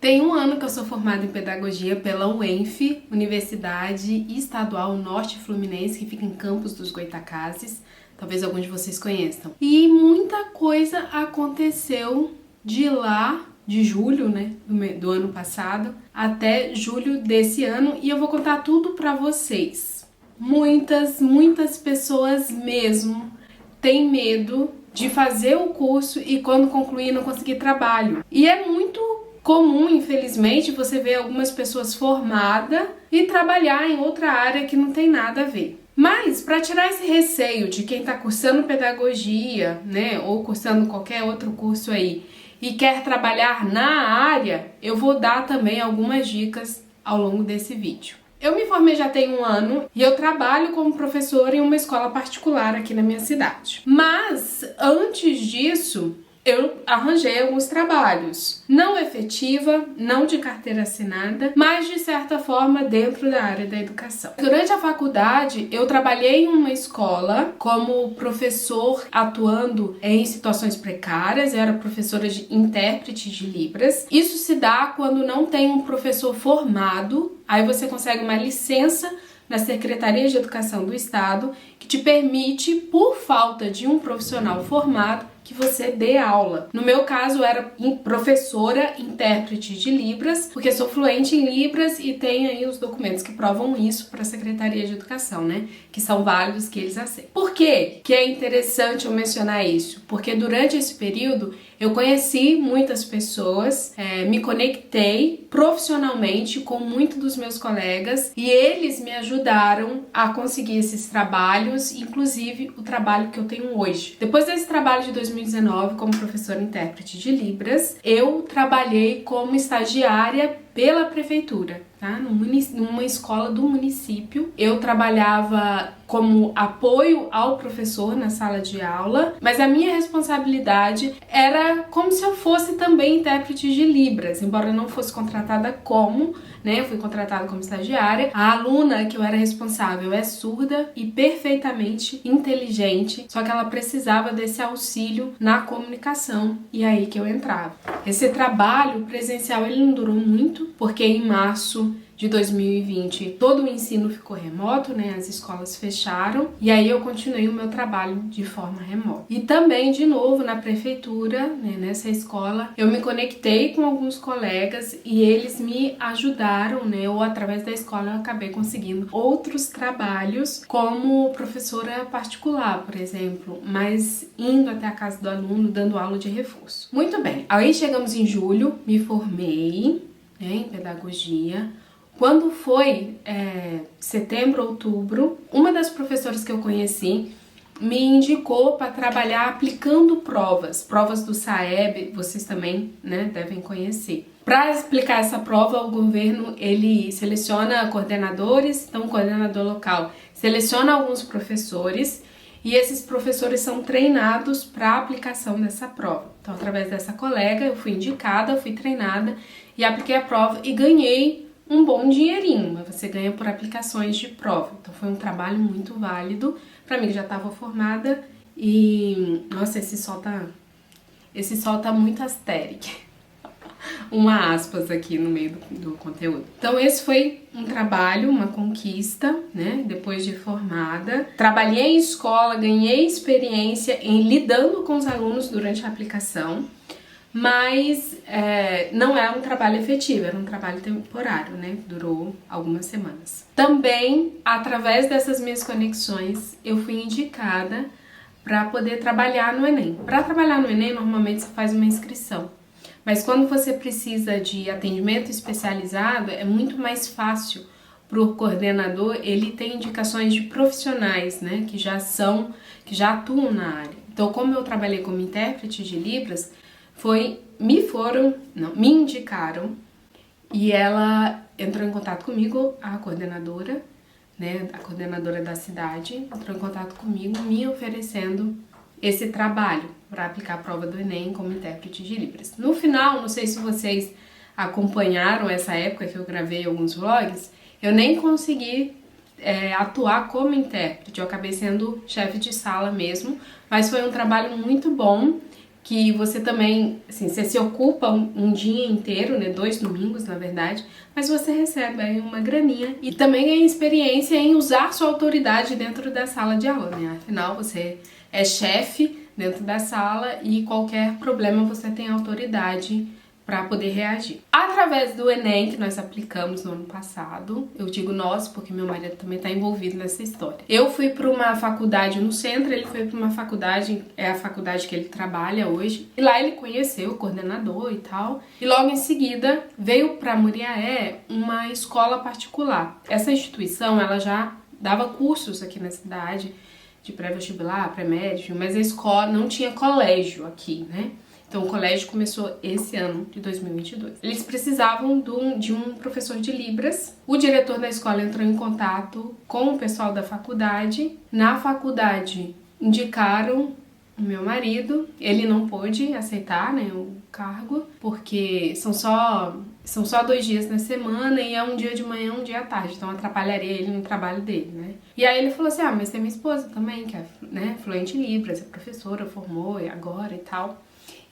Tem um ano que eu sou formada em Pedagogia pela UENF, Universidade Estadual Norte Fluminense, que fica em Campos dos Goytacazes. Talvez alguns de vocês conheçam. E muita coisa aconteceu de lá, de julho, né, do ano passado, até julho desse ano, e eu vou contar tudo pra vocês. Muitas pessoas mesmo têm medo de fazer o curso e quando concluir não conseguir trabalho. E é muito comum, infelizmente, você ver algumas pessoas formadas e trabalhar em outra área que não tem nada a ver. Mas, para tirar esse receio de quem está cursando pedagogia, né, ou cursando qualquer outro curso aí, e quer trabalhar na área, eu vou dar também algumas dicas ao longo desse vídeo. Eu me formei já tem um ano e eu trabalho como professora em uma escola particular aqui na minha cidade. Mas, antes disso, eu arranjei alguns trabalhos, não efetiva, não de carteira assinada, mas de certa forma dentro da área da educação. Durante a faculdade, eu trabalhei em uma escola como professor atuando em situações precárias, eu era professora de intérprete de Libras. Isso se dá quando não tem um professor formado, aí você consegue uma licença na Secretaria de Educação do Estado que te permite, por falta de um profissional formado, que você dê aula. No meu caso, eu era professora intérprete de Libras, porque sou fluente em Libras e tenho aí os documentos que provam isso para a Secretaria de Educação, né? Que são válidos, que eles aceitam. Por quê que é interessante eu mencionar isso? Porque durante esse período eu conheci muitas pessoas, me conectei profissionalmente com muitos dos meus colegas e eles me ajudaram a conseguir esses trabalhos, inclusive o trabalho que eu tenho hoje. Depois desse trabalho de 2019 como professora intérprete de Libras, eu trabalhei como estagiária pela prefeitura, tá? Numa escola do município. Eu trabalhava como apoio ao professor na sala de aula, mas a minha responsabilidade era como se eu fosse também intérprete de Libras, embora eu não fosse contratada como, né? Eu fui contratada como estagiária. A aluna que eu era responsável é surda e perfeitamente inteligente, só que ela precisava desse auxílio na comunicação, e aí que eu entrava. Esse trabalho presencial ele não durou muito, porque em março de 2020 todo o ensino ficou remoto, né? As escolas fecharam e aí eu continuei o meu trabalho de forma remota. E também, de novo, na prefeitura, né, nessa escola, eu me conectei com alguns colegas e eles me ajudaram, né? Ou através da escola eu acabei conseguindo outros trabalhos como professora particular, por exemplo, mas indo até a casa do aluno, dando aula de reforço. Muito bem, aí chegamos em julho, me formei, né, em pedagogia. Quando foi setembro, outubro, uma das professoras que eu conheci me indicou para trabalhar aplicando provas do SAEB, vocês também, né, devem conhecer. Para explicar essa prova, o governo ele seleciona coordenadores, então o coordenador local seleciona alguns professores e esses professores são treinados para a aplicação dessa prova. Então, através dessa colega, eu fui indicada, fui treinada e apliquei a prova e ganhei um bom dinheirinho, mas você ganha por aplicações de prova. Então foi um trabalho muito válido para mim que já estava formada e nossa, esse sol tá muito asteric. Uma aspas aqui no meio do conteúdo. Então esse foi um trabalho, uma conquista, né? Depois de formada. Trabalhei em escola, ganhei experiência em lidando com os alunos durante a aplicação. Mas não era um trabalho efetivo, era um trabalho temporário, né? Durou algumas semanas. Também, através dessas minhas conexões, eu fui indicada para poder trabalhar no Enem. Para trabalhar no Enem, normalmente você faz uma inscrição. Mas quando você precisa de atendimento especializado, é muito mais fácil para o coordenador, ele tem indicações de profissionais, né? Que já atuam na área. Então, como eu trabalhei como intérprete de Libras, me indicaram e ela entrou em contato comigo, a coordenadora, né, a coordenadora da cidade, entrou em contato comigo me oferecendo esse trabalho para aplicar a prova do Enem como intérprete de Libras. No final, não sei se vocês acompanharam essa época que eu gravei alguns vlogs, eu nem consegui atuar como intérprete, eu acabei sendo chefe de sala mesmo, mas foi um trabalho muito bom, que você também, assim, você se ocupa um dia inteiro, né, 2 domingos, na verdade, mas você recebe aí uma graninha e também ganha experiência em usar sua autoridade dentro da sala de aula, né? Afinal, você é chefe dentro da sala e qualquer problema você tem autoridade para poder reagir. Através do Enem, que nós aplicamos no ano passado, eu digo nós porque meu marido também está envolvido nessa história. Eu fui para uma faculdade no centro, ele foi para uma faculdade, é a faculdade que ele trabalha hoje, e lá ele conheceu o coordenador e tal, e logo em seguida veio para Muriaé uma escola particular. Essa instituição, ela já dava cursos aqui na cidade, de pré-vestibular, pré-médio, mas a escola não tinha colégio aqui, né? Então, o colégio começou esse ano de 2022. Eles precisavam de um professor de Libras. O diretor da escola entrou em contato com o pessoal da faculdade. Na faculdade, indicaram o meu marido. Ele não pôde aceitar, né, o cargo, porque são só 2 dias na semana e é um dia de manhã, um dia à tarde. Então, atrapalharia ele no trabalho dele, né? E aí ele falou assim, mas tem minha esposa também, que é, né, fluente em Libras, é professora, formou agora e tal.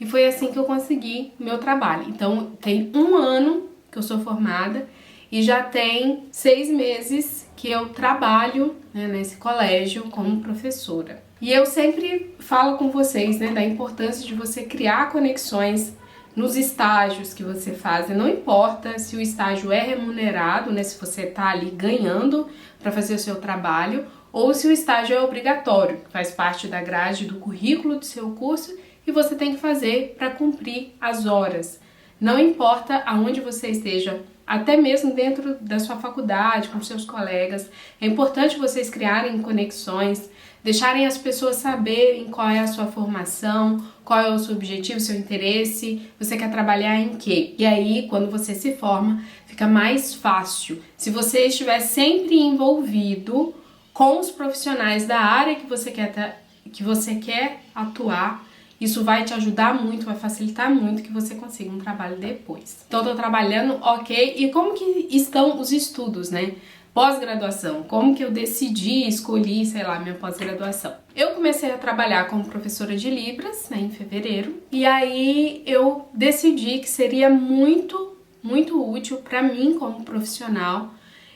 E foi assim que eu consegui o meu trabalho. Então, tem 1 ano que eu sou formada e já tem 6 meses que eu trabalho, né, nesse colégio como professora. E eu sempre falo com vocês, né, da importância de você criar conexões nos estágios que você faz. Não importa se o estágio é remunerado, né, se você está ali ganhando para fazer o seu trabalho, ou se o estágio é obrigatório, faz parte da grade do currículo do seu curso, e você tem que fazer para cumprir as horas. Não importa aonde você esteja, até mesmo dentro da sua faculdade, com seus colegas, é importante vocês criarem conexões, deixarem as pessoas saberem qual é a sua formação, qual é o seu objetivo, seu interesse, você quer trabalhar em quê? E aí, quando você se forma, fica mais fácil. Se você estiver sempre envolvido com os profissionais da área que você quer atuar, isso vai te ajudar muito, vai facilitar muito que você consiga um trabalho depois. Então, tô trabalhando, ok. E como que estão os estudos, né? Pós-graduação. Como que eu escolhi, sei lá, minha pós-graduação? Eu comecei a trabalhar como professora de Libras, né, em fevereiro. E aí eu decidi que seria muito, muito útil para mim como profissional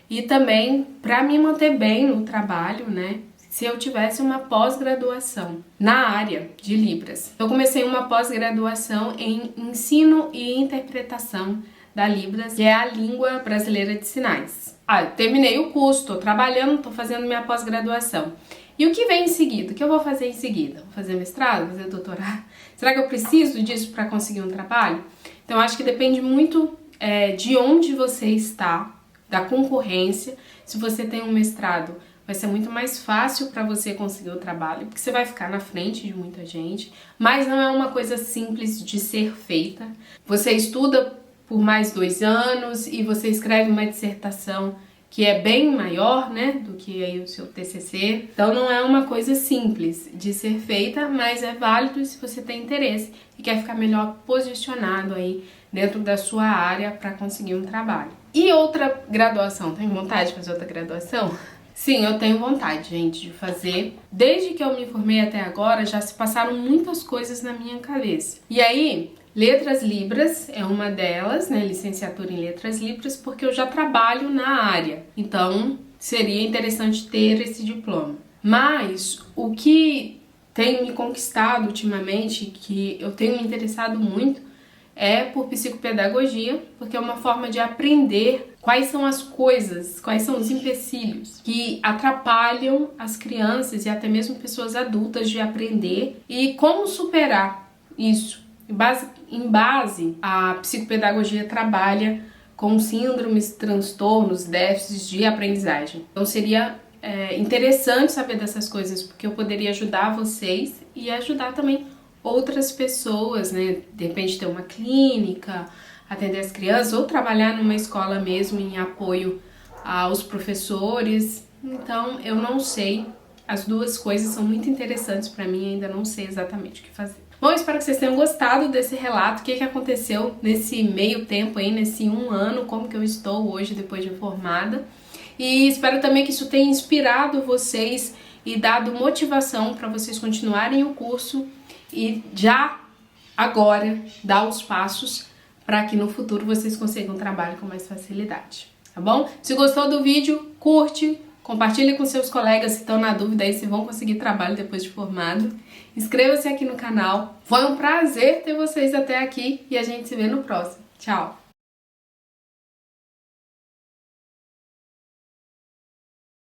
e também para me manter bem no trabalho, né? Se eu tivesse uma pós-graduação na área de Libras. Eu comecei uma pós-graduação em ensino e interpretação da Libras, que é a língua brasileira de sinais. Terminei o curso, tô trabalhando, tô fazendo minha pós-graduação. E o que vem em seguida? O que eu vou fazer em seguida? Vou fazer mestrado? Fazer doutorado? Será que eu preciso disso para conseguir um trabalho? Então, acho que depende muito de onde você está, da concorrência. Se você tem um mestrado, vai ser muito mais fácil para você conseguir o trabalho, porque você vai ficar na frente de muita gente, mas não é uma coisa simples de ser feita. Você estuda por mais 2 anos e você escreve uma dissertação que é bem maior, né, do que aí o seu TCC. Então não é uma coisa simples de ser feita, mas é válido se você tem interesse e quer ficar melhor posicionado aí dentro da sua área para conseguir um trabalho. E outra graduação, tem vontade de fazer outra graduação? Sim, eu tenho vontade, gente, de fazer. Desde que eu me formei até agora, já se passaram muitas coisas na minha cabeça. E aí, Letras Libras é uma delas, né? Licenciatura em Letras Libras, porque eu já trabalho na área. Então, seria interessante ter esse diploma. Mas, o que tem me conquistado ultimamente, que eu tenho me interessado muito, é por psicopedagogia, porque é uma forma de aprender quais são as coisas, quais são os empecilhos que atrapalham as crianças e até mesmo pessoas adultas de aprender e como superar isso. Em base, a psicopedagogia trabalha com síndromes, transtornos, déficits de aprendizagem. Então seria interessante saber dessas coisas, porque eu poderia ajudar vocês e ajudar também outras pessoas, né? De repente ter uma clínica, atender as crianças ou trabalhar numa escola mesmo em apoio aos professores. Então, eu não sei. As duas coisas são muito interessantes para mim, ainda não sei exatamente o que fazer. Bom, espero que vocês tenham gostado desse relato, o que aconteceu nesse meio tempo aí, nesse 1 ano, como que eu estou hoje depois de formada. E espero também que isso tenha inspirado vocês e dado motivação para vocês continuarem o curso e já agora, dar os passos para que no futuro vocês consigam um trabalho com mais facilidade, tá bom? Se gostou do vídeo, curte, compartilhe com seus colegas que estão na dúvida aí se vão conseguir trabalho depois de formado. Inscreva-se aqui no canal. Foi um prazer ter vocês até aqui e a gente se vê no próximo. Tchau!